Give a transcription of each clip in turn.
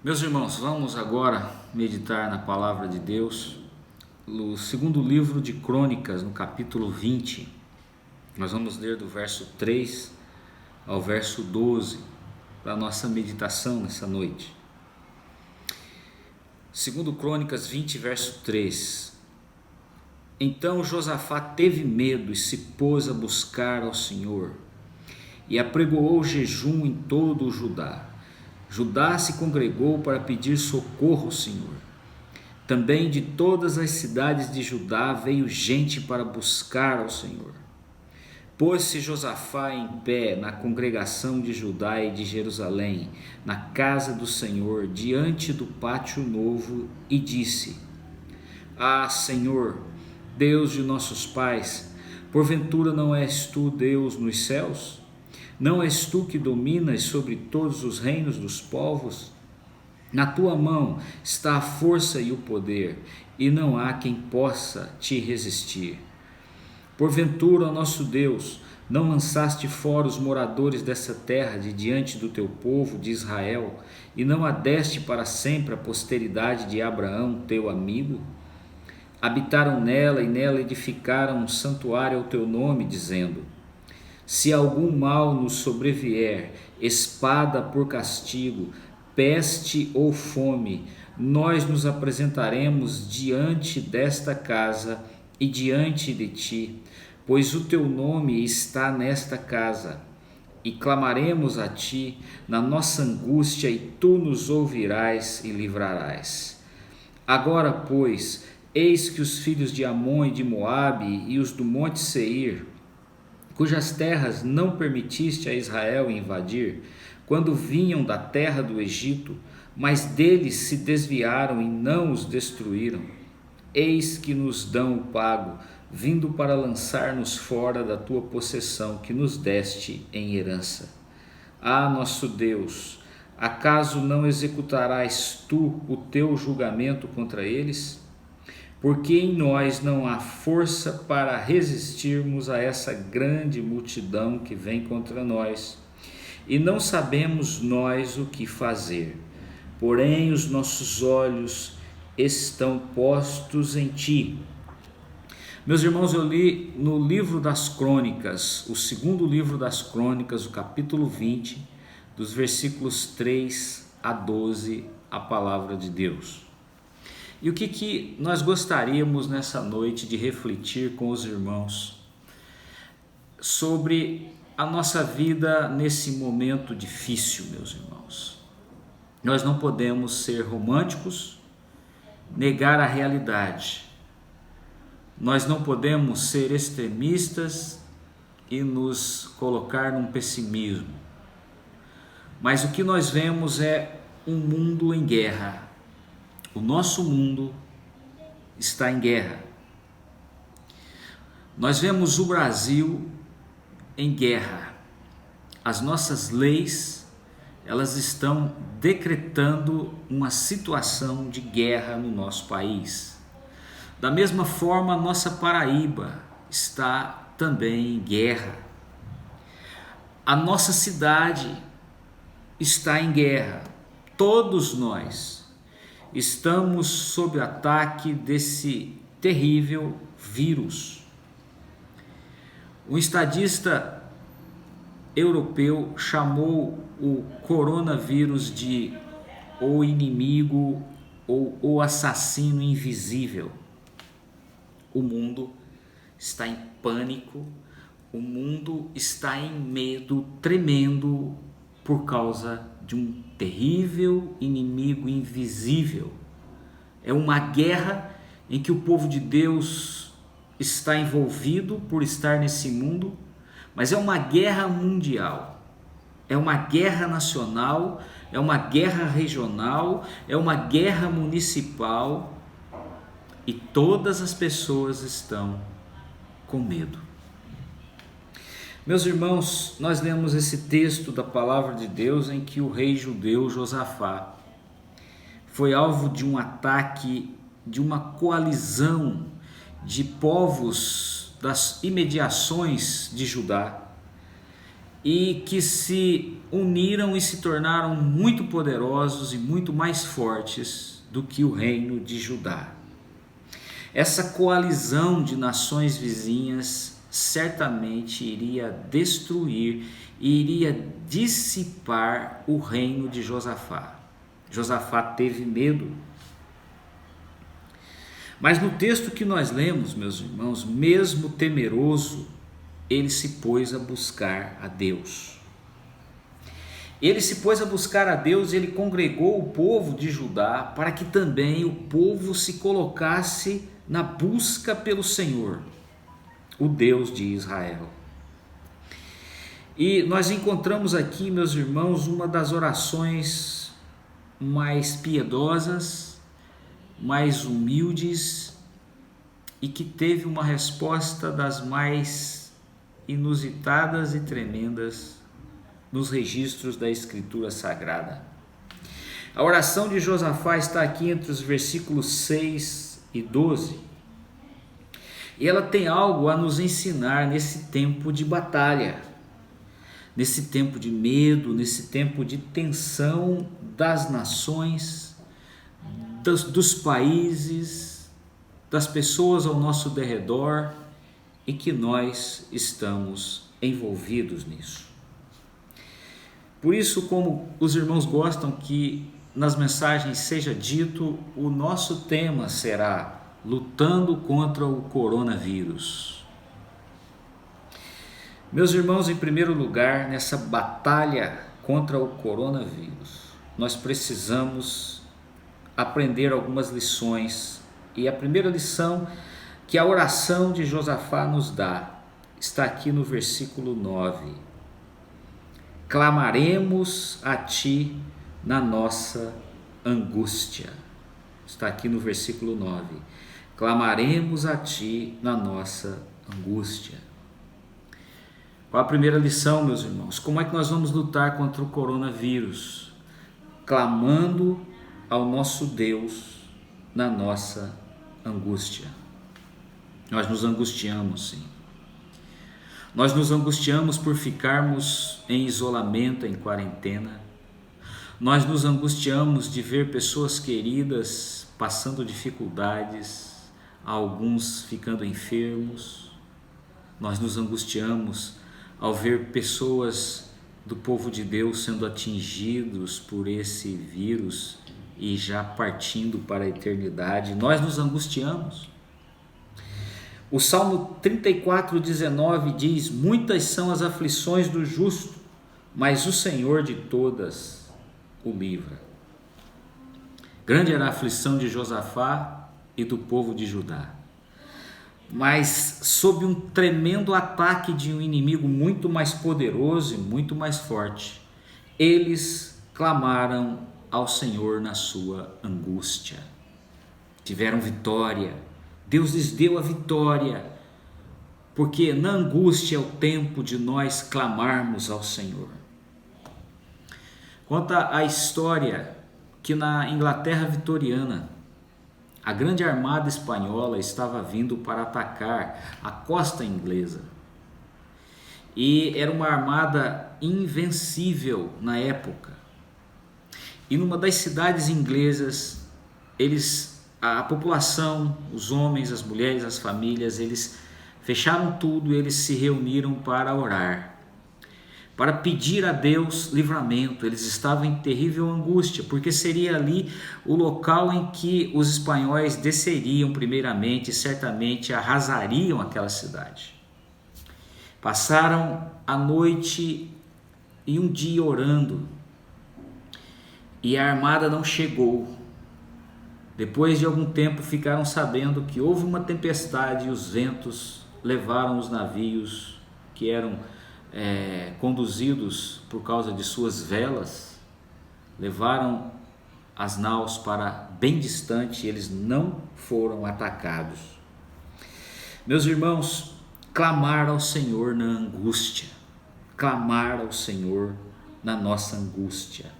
Meus irmãos, vamos agora meditar na palavra de Deus, no segundo livro de Crônicas, no capítulo 20. Nós vamos ler do verso 3 ao verso 12, para a nossa meditação nessa noite. Segundo Crônicas 20, verso 3. Então Josafá teve medo e se pôs a buscar ao Senhor, e apregoou jejum em todo o Judá. Judá se congregou para pedir socorro ao Senhor. Também de todas as cidades de Judá veio gente para buscar ao Senhor. Pôs-se Josafá em pé na congregação de Judá e de Jerusalém, na casa do Senhor, diante do pátio novo, e disse: Ah, Senhor, Deus de nossos pais, porventura não és tu Deus nos céus? Não és tu que dominas sobre todos os reinos dos povos? Na tua mão está a força e o poder, e não há quem possa te resistir. Porventura, ó nosso Deus, não lançaste fora os moradores dessa terra de diante do teu povo de Israel, e não a deste para sempre a posteridade de Abraão, teu amigo? Habitaram nela e nela edificaram um santuário ao teu nome, dizendo: se algum mal nos sobrevier, espada por castigo, peste ou fome, nós nos apresentaremos diante desta casa e diante de ti, pois o teu nome está nesta casa, e clamaremos a ti na nossa angústia, e tu nos ouvirás e livrarás. Agora, pois, eis que os filhos de Amon e de Moabe e os do monte Seir, cujas terras não permitiste a Israel invadir, quando vinham da terra do Egito, mas deles se desviaram e não os destruíram, eis que nos dão o pago, vindo para lançar-nos fora da tua possessão que nos deste em herança. Ah, nosso Deus, acaso não executarás tu o teu julgamento contra eles? Porque em nós não há força para resistirmos a essa grande multidão que vem contra nós, e não sabemos nós o que fazer. Porém, os nossos olhos estão postos em ti. Meus irmãos, eu li no livro das Crônicas, o segundo livro das Crônicas, o capítulo 20, dos versículos 3 a 12, a palavra de Deus. E o que nós gostaríamos nessa noite de refletir com os irmãos sobre a nossa vida nesse momento difícil, meus irmãos. Nós não podemos ser românticos, negar a realidade. Nós não podemos ser extremistas e nos colocar num pessimismo. Mas o que nós vemos é um mundo em guerra. O nosso mundo está em guerra. Nós vemos o Brasil em guerra. As nossas leis, elas estão decretando uma situação de guerra no nosso país. Da mesma forma, a nossa Paraíba está também em guerra. A nossa cidade está em guerra. Todos nós estamos sob ataque desse terrível vírus. Um estadista europeu chamou o coronavírus de o inimigo ou o assassino invisível. O mundo está em pânico, o mundo está em medo tremendo por causa de um terrível inimigo invisível. É uma guerra em que o povo de Deus está envolvido por estar nesse mundo, mas é uma guerra mundial, é uma guerra nacional, é uma guerra regional, é uma guerra municipal, e todas as pessoas estão com medo. Meus irmãos, nós lemos esse texto da palavra de Deus em que o rei judeu Josafá foi alvo de um ataque, de uma coalizão de povos das imediações de Judá, e que se uniram e se tornaram muito poderosos e muito mais fortes do que o reino de Judá. Essa coalizão de nações vizinhas certamente iria destruir e iria dissipar o reino de Josafá. Josafá teve medo. Mas no texto que nós lemos, meus irmãos, mesmo temeroso, ele se pôs a buscar a Deus. Ele se pôs a buscar a Deus, ele congregou o povo de Judá para que também o povo se colocasse na busca pelo Senhor, o Deus de Israel. E nós encontramos aqui, meus irmãos, uma das orações mais piedosas, mais humildes e que teve uma resposta das mais inusitadas e tremendas nos registros da Escritura Sagrada. A oração de Josafá está aqui entre os versículos 6 e 12. E ela tem algo a nos ensinar nesse tempo de batalha, nesse tempo de medo, nesse tempo de tensão das nações, dos países, das pessoas ao nosso derredor, e que nós estamos envolvidos nisso. Por isso, como os irmãos gostam que nas mensagens seja dito, o nosso tema será lutando contra o coronavírus. Meus irmãos, em primeiro lugar, nessa batalha contra o coronavírus, nós precisamos aprender algumas lições. E a primeira lição que a oração de Josafá nos dá está aqui no versículo 9. Clamaremos a ti na nossa angústia. Está aqui no versículo 9. Clamaremos a ti na nossa angústia. Qual a primeira lição, meus irmãos? Como é que nós vamos lutar contra o coronavírus? Clamando ao nosso Deus na nossa angústia. Nós nos angustiamos, sim. Nós nos angustiamos por ficarmos em isolamento, em quarentena. Nós nos angustiamos de ver pessoas queridas passando dificuldades, alguns ficando enfermos. Nós nos angustiamos ao ver pessoas do povo de Deus sendo atingidos por esse vírus e já partindo para a eternidade. Nós nos angustiamos. O Salmo 34:19 diz: muitas são as aflições do justo, mas o Senhor de todas o livra. Grande era a aflição de Josafá e do povo de Judá, mas sob um tremendo ataque de um inimigo muito mais poderoso e muito mais forte, eles clamaram ao Senhor na sua angústia. Tiveram vitória. Deus lhes deu a vitória, porque na angústia é o tempo de nós clamarmos ao Senhor. Conta a história que na Inglaterra vitoriana, a grande armada espanhola estava vindo para atacar a costa inglesa. E era uma armada invencível na época. E numa das cidades inglesas, a população, os homens, as mulheres, as famílias, eles fecharam tudo e eles se reuniram para orar, para pedir a Deus livramento. Eles estavam em terrível angústia, porque seria ali o local em que os espanhóis desceriam primeiramente e certamente arrasariam aquela cidade. Passaram a noite e um dia orando, e a armada não chegou. Depois de algum tempo ficaram sabendo que houve uma tempestade e os ventos levaram os navios que eram conduzidos por causa de suas velas, levaram as naus para bem distante e eles não foram atacados. Meus irmãos, clamar ao Senhor na angústia, clamar ao Senhor na nossa angústia.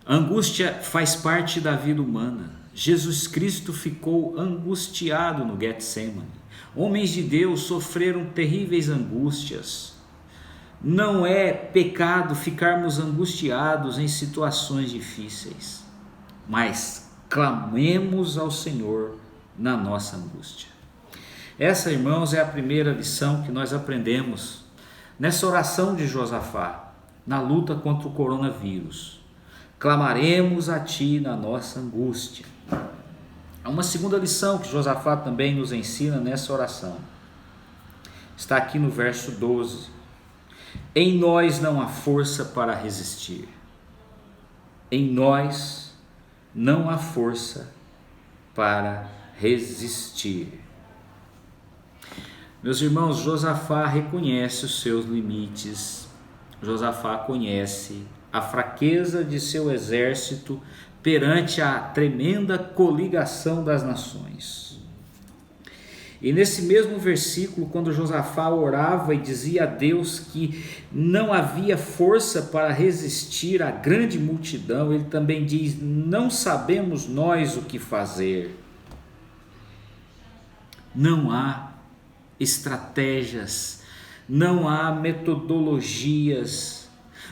A angústia faz parte da vida humana. Jesus Cristo ficou angustiado no Getsemane. Homens de Deus sofreram terríveis angústias Não é pecado ficarmos angustiados em situações difíceis, mas clamemos ao Senhor na nossa angústia. Essa, irmãos, é a primeira lição que nós aprendemos nessa oração de Josafá, na luta contra o coronavírus. Clamaremos a Ti na nossa angústia. Há uma segunda lição que Josafá também nos ensina nessa oração. Está aqui no verso 12. Em nós não há força para resistir. Em nós não há força para resistir. Meus irmãos, Josafá reconhece os seus limites. Josafá conhece a fraqueza de seu exército perante a tremenda coligação das nações. E nesse mesmo versículo, quando Josafá orava e dizia a Deus que não havia força para resistir à grande multidão, ele também diz: não sabemos nós o que fazer. Não há estratégias, não há metodologias,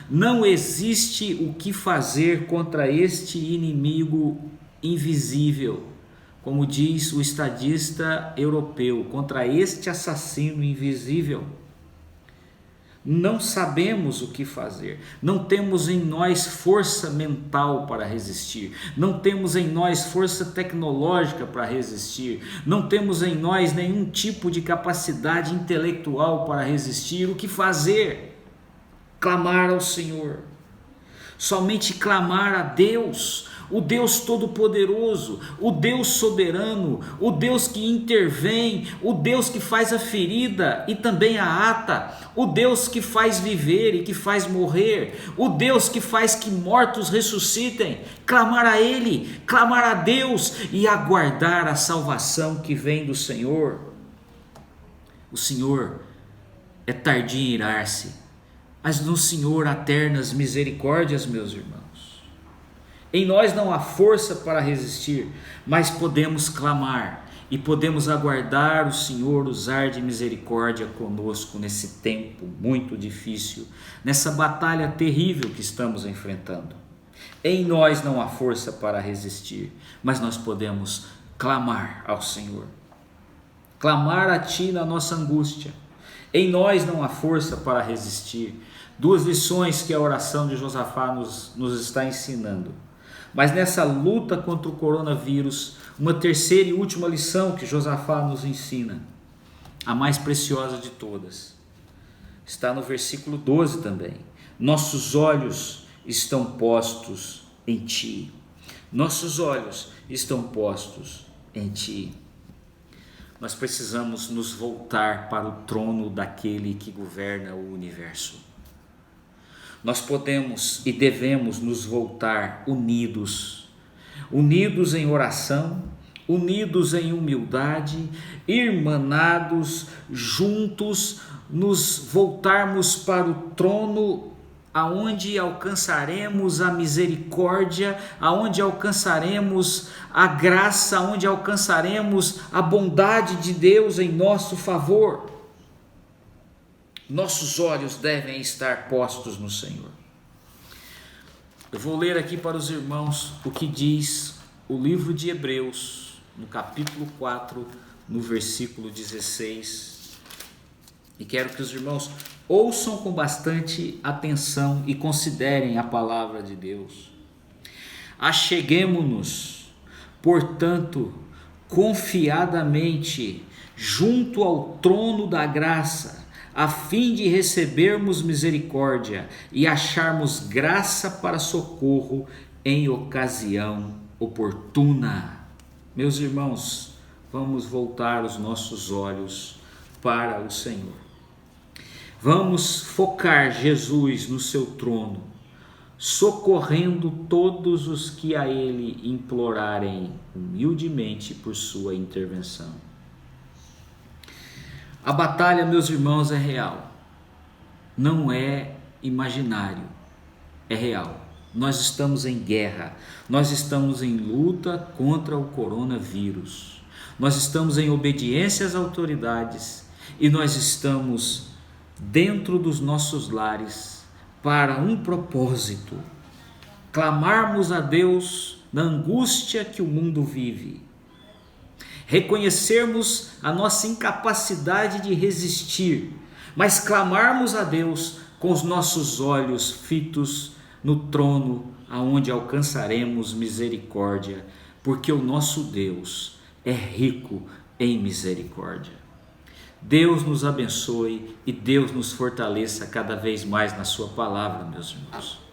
não existe o que fazer contra este inimigo invisível. Como diz o estadista europeu, contra este assassino invisível. Não sabemos o que fazer, não temos em nós força mental para resistir, não temos em nós força tecnológica para resistir, não temos em nós nenhum tipo de capacidade intelectual para resistir. O que fazer? Clamar ao Senhor, somente clamar a Deus, o Deus Todo-Poderoso, o Deus soberano, o Deus que intervém, o Deus que faz a ferida e também a ata, o Deus que faz viver e que faz morrer, o Deus que faz que mortos ressuscitem. Clamar a Ele, clamar a Deus e aguardar a salvação que vem do Senhor. O Senhor é tardio em irar-se, mas no Senhor há ternas misericórdias, meus irmãos. Em nós não há força para resistir, mas podemos clamar e podemos aguardar o Senhor usar de misericórdia conosco nesse tempo muito difícil, nessa batalha terrível que estamos enfrentando. Em nós não há força para resistir, mas nós podemos clamar ao Senhor, clamar a Ti na nossa angústia. Em nós não há força para resistir. Duas lições que a oração de Josafá nos está ensinando. Mas nessa luta contra o coronavírus, uma terceira e última lição que Josafá nos ensina, a mais preciosa de todas, está no versículo 12 também. Nossos olhos estão postos em Ti. Nossos olhos estão postos em Ti. Nós precisamos nos voltar para o trono daquele que governa o universo. Nós podemos e devemos nos voltar unidos em oração, unidos em humildade, irmanados, juntos, nos voltarmos para o trono aonde alcançaremos a misericórdia, aonde alcançaremos a graça, aonde alcançaremos a bondade de Deus em nosso favor. Nossos olhos devem estar postos no Senhor. Eu vou ler aqui para os irmãos o que diz o livro de Hebreus, no capítulo 4, no versículo 16. E quero que os irmãos ouçam com bastante atenção e considerem a palavra de Deus. Acheguemo-nos, portanto, confiadamente junto ao trono da graça, a fim de recebermos misericórdia e acharmos graça para socorro em ocasião oportuna. Meus irmãos, vamos voltar os nossos olhos para o Senhor. Vamos focar Jesus no seu trono, socorrendo todos os que a Ele implorarem humildemente por sua intervenção. A batalha, meus irmãos, é real, não é imaginário, é real. Nós estamos em guerra, nós estamos em luta contra o coronavírus, nós estamos em obediência às autoridades e nós estamos dentro dos nossos lares para um propósito: clamarmos a Deus na angústia que o mundo vive, reconhecermos a nossa incapacidade de resistir, mas clamarmos a Deus com os nossos olhos fitos no trono, aonde alcançaremos misericórdia, porque o nosso Deus é rico em misericórdia. Deus nos abençoe e Deus nos fortaleça cada vez mais na sua palavra, meus irmãos.